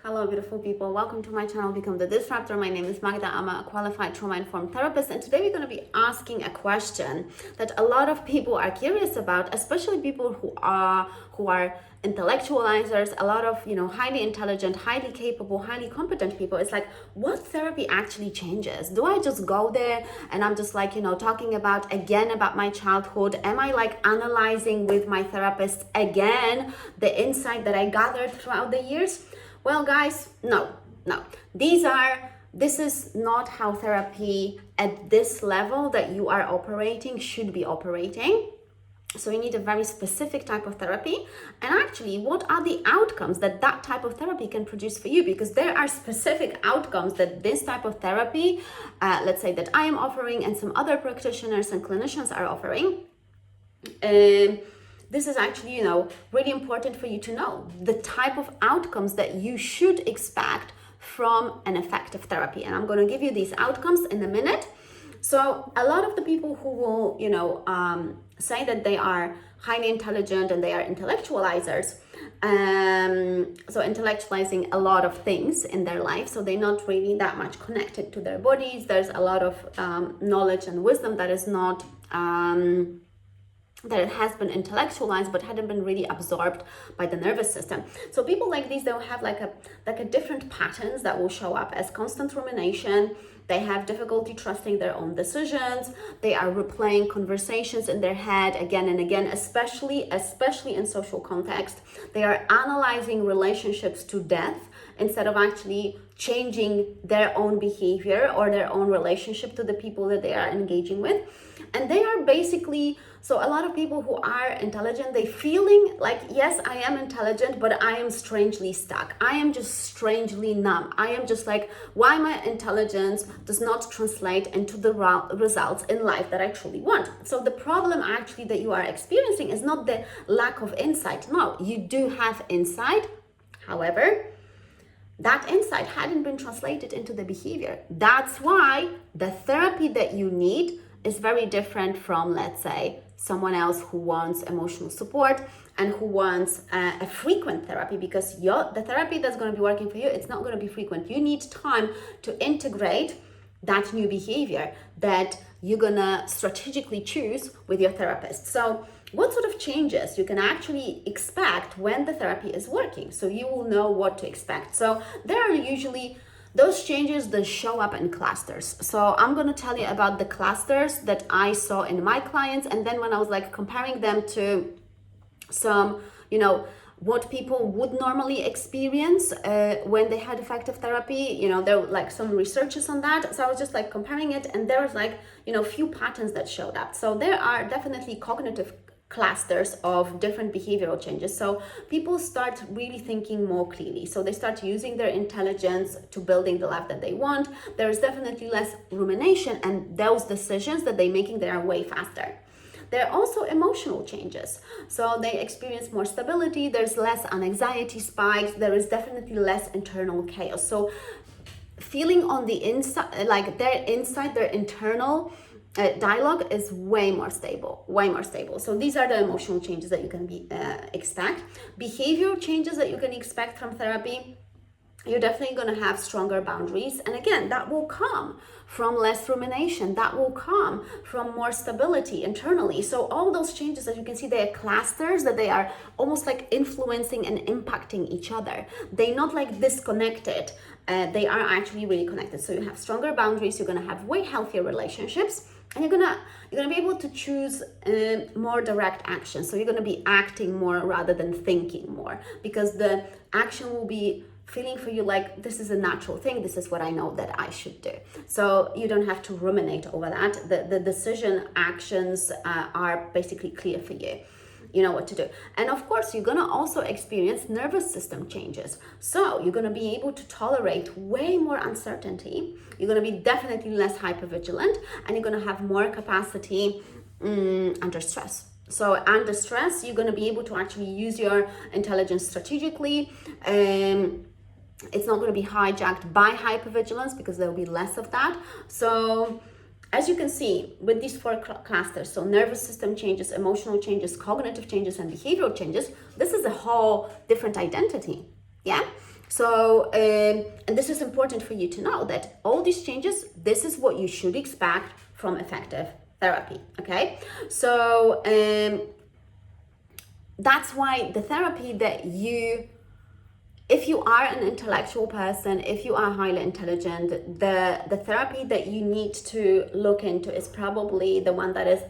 Hello, beautiful people. Welcome to my channel, Become the Disruptor. My name is Magda. I'm a qualified trauma-informed therapist, and today we're going to be asking a question that a lot of people are curious about, especially people who are intellectualizers, a lot of highly intelligent, highly capable, highly competent people. It's like, what therapy actually changes? Do I just go there and I'm just like talking about my childhood? Am I like analyzing with my therapist again the insight that I gathered throughout the years? Well, guys, no. This is not how therapy at this level that you are operating should be operating. So you need a very specific type of therapy. And actually, what are the outcomes that type of therapy can produce for you? Because there are specific outcomes that this type of therapy, let's say that I am offering and some other practitioners and clinicians are offering. This is actually, really important for you to know the type of outcomes that you should expect from an effective therapy. And I'm going to give you these outcomes in a minute. So a lot of the people who will, say that they are highly intelligent and they are intellectualizers, so intellectualizing a lot of things in their life, so they're not really that much connected to their bodies. There's a lot of knowledge and wisdom that is not that it has been intellectualized but hadn't been really absorbed by the nervous system. So people like these, they'll have like a different patterns that will show up as constant rumination. They have difficulty trusting their own decisions. They are replaying conversations in their head again and again, especially in social context. They are analyzing relationships to death instead of actually changing their own behavior or their own relationship to the people that they are engaging with. And they are basically, so a lot of people who are intelligent, they feeling like, yes, I am intelligent, but I am strangely stuck. I am just strangely numb. I am just like, why my intelligence does not translate into the results in life that I truly want. So the problem actually that you are experiencing is not the lack of insight. No, you do have insight. However, that insight hadn't been translated into the behavior. That's why the therapy that you need is very different from, let's say, someone else who wants emotional support and who wants a frequent therapy, because the therapy that's going to be working for you, it's not going to be frequent. You need time to integrate that new behavior that you're going to strategically choose with your therapist. So what sort of changes you can actually expect when the therapy is working, so you will know what to expect. So there are usually those changes that show up in clusters. So I'm going to tell you about the clusters that I saw in my clients, and then when I was like comparing them to some, what people would normally experience when they had effective therapy, there were like some researches on that. So I was just like comparing it, and there was like, few patterns that showed up. So there are definitely cognitive clusters of different behavioral changes. So people start really thinking more clearly. So they start using their intelligence to building the life that they want. There is definitely less rumination, and those decisions that they're making, they are way faster. There are also emotional changes. So they experience more stability. There's less anxiety spikes. There is definitely less internal chaos. So feeling on the inside, like their internal dialogue is way more stable. So these are the emotional changes that you can expect. Behavioral changes that you can expect from therapy, you're definitely going to have stronger boundaries. And again, that will come from less rumination. That will come from more stability internally. So all those changes, as you can see, they are clusters that they are almost like influencing and impacting each other. They're not like disconnected. They are actually really connected. So you have stronger boundaries. You're going to have way healthier relationships. And you're gonna be able to choose more direct action. So you're gonna be acting more rather than thinking more, because the action will be feeling for you like, this is a natural thing. This is what I know that I should do. So you don't have to ruminate over that. The decision actions are basically clear for you. You know what to do. And of course, you're gonna also experience nervous system changes. So you're gonna be able to tolerate way more uncertainty. You're gonna be definitely less hypervigilant, and you're gonna have more capacity under stress. So under stress, you're gonna be able to actually use your intelligence strategically. It's not gonna be hijacked by hypervigilance, because there'll be less of that. So as you can see with these four clusters, so nervous system changes, emotional changes, cognitive changes, and behavioral changes, this is a whole different identity, yeah? So, and this is important for you to know that all these changes, this is what you should expect from effective therapy, okay? So, that's why the therapy that if you are an intellectual person, if you are highly intelligent, the therapy that you need to look into is probably the one that is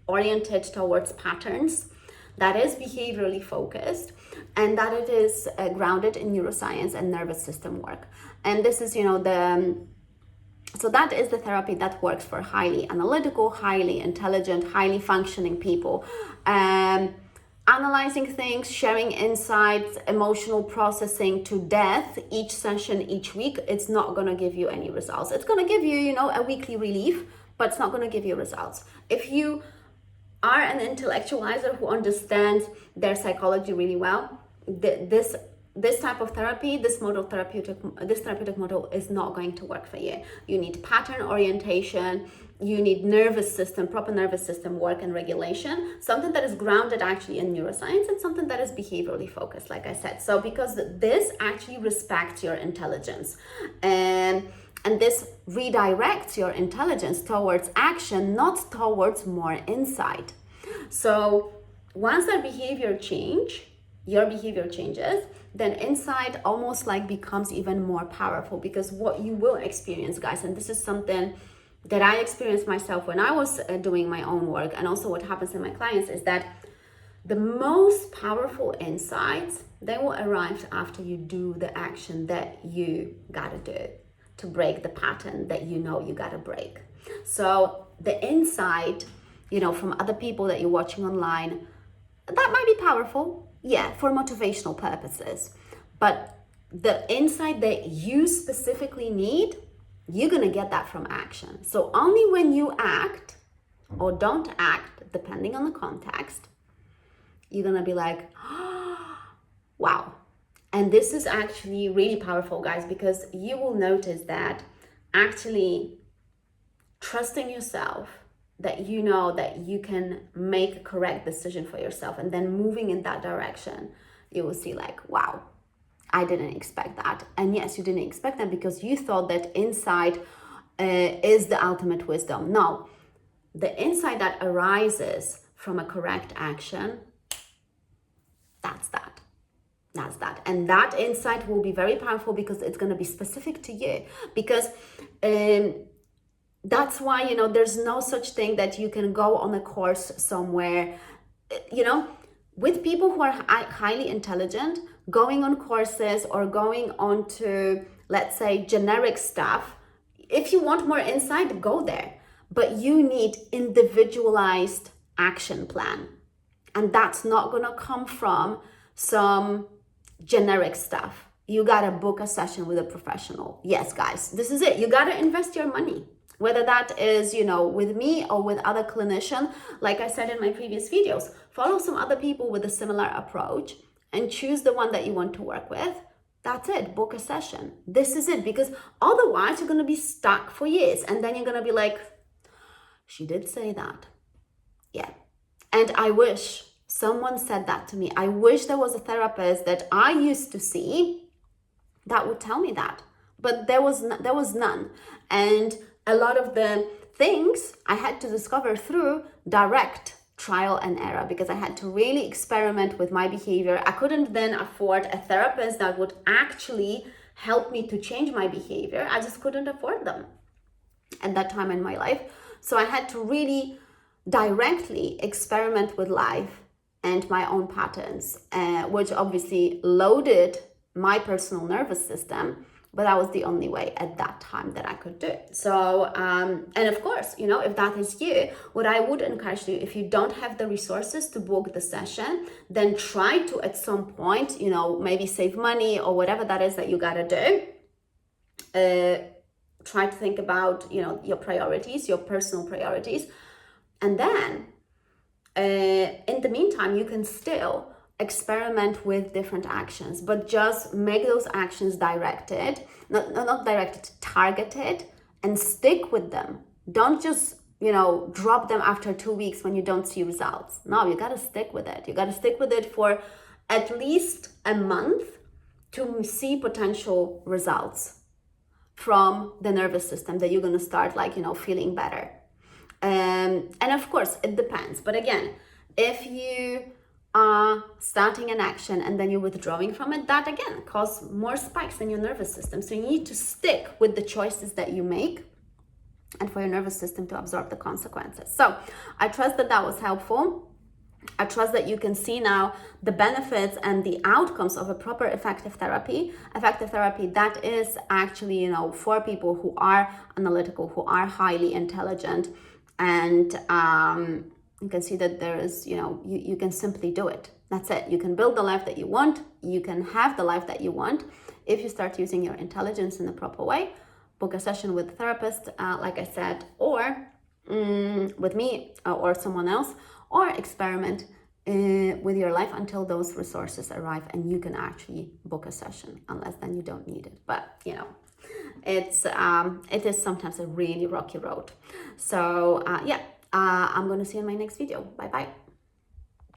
oriented towards patterns, that is behaviorally focused, and that it is grounded in neuroscience and nervous system work. And this is, so that is the therapy that works for highly analytical, highly intelligent, highly functioning people. Analyzing things, sharing insights, emotional processing to death, each session, each week, it's not going to give you any results. It's going to give you, a weekly relief, but it's not going to give you results. If you are an intellectualizer who understands their psychology really well, this type of therapy, this therapeutic model is not going to work for you. You need pattern orientation, you need proper nervous system work and regulation, something that is grounded actually in neuroscience, and something that is behaviorally focused, like I said. So because this actually respects your intelligence, and this redirects your intelligence towards action, not towards more insight. So once your behavior changes, then insight almost like becomes even more powerful, because what you will experience, guys, and this is something that I experienced myself when I was doing my own work, and also what happens in my clients, is that the most powerful insights, they will arrive after you do the action that you gotta do to break the pattern that you gotta break. So the insight, from other people that you're watching online, that might be powerful, yeah, for motivational purposes. But the insight that you specifically need, you're gonna get that from action. So only when you act or don't act, depending on the context, you're gonna be like, oh, wow. And this is actually really powerful, guys, because you will notice that actually trusting yourself, that you know that you can make a correct decision for yourself, and then moving in that direction, you will see like, wow, I didn't expect that. And yes, you didn't expect that because you thought that insight is the ultimate wisdom. No, the insight that arises from a correct action, that's that. And that insight will be very powerful because it's going to be specific to you. Because that's why, there's no such thing that you can go on a course somewhere, with people who are highly intelligent, going on courses or going on to, let's say, generic stuff. If you want more insight, go there. But you need individualized action plan. And that's not going to come from some generic stuff. You got to book a session with a professional. Yes, guys, this is it. You got to invest your money. Whether that is, with me or with other clinicians, like I said in my previous videos, follow some other people with a similar approach and choose the one that you want to work with. That's it, book a session. This is it, because otherwise you're going to be stuck for years. And then you're going to be like, she did say that. Yeah. And I wish someone said that to me. I wish there was a therapist that I used to see that would tell me that. But there was none. And a lot of the things I had to discover through direct trial and error, because I had to really experiment with my behavior. I couldn't then afford a therapist that would actually help me to change my behavior. I just couldn't afford them at that time in my life. So I had to really directly experiment with life and my own patterns, which obviously loaded my personal nervous system. But that was the only way at that time that I could do it. So, and of course, if that is you, what I would encourage you, if you don't have the resources to book the session, then try to at some point, maybe save money or whatever that is that you gotta do. Try to think about, your priorities, your personal priorities. And then, in the meantime, you can still experiment with different actions, but just make those actions directed, not directed, targeted, and stick with them. Don't just, drop them after 2 weeks when you don't see results. No, you got to stick with it. You got to stick with it for at least a month, to see potential results from the nervous system, that you're going to start like, you know, feeling better. And of course, it depends. But again, if you are starting an action and then you're withdrawing from it, that again causes more spikes in your nervous system. So you need to stick with the choices that you make and for your nervous system to absorb the consequences. So I trust that that was helpful. I trust that you can see now the benefits and the outcomes of a proper effective therapy. Effective therapy that is actually, you know, for people who are analytical, who are highly intelligent, and you can see that there is, you know, you can simply do it. That's it. You can build the life that you want. You can have the life that you want if you start using your intelligence in the proper way. Book a session with a therapist, like I said, or with me or someone else, or experiment with your life until those resources arrive and you can actually book a session. Unless then you don't need it. But you know, it is sometimes a really rocky road. So yeah, I'm going to see you in my next video. Bye bye.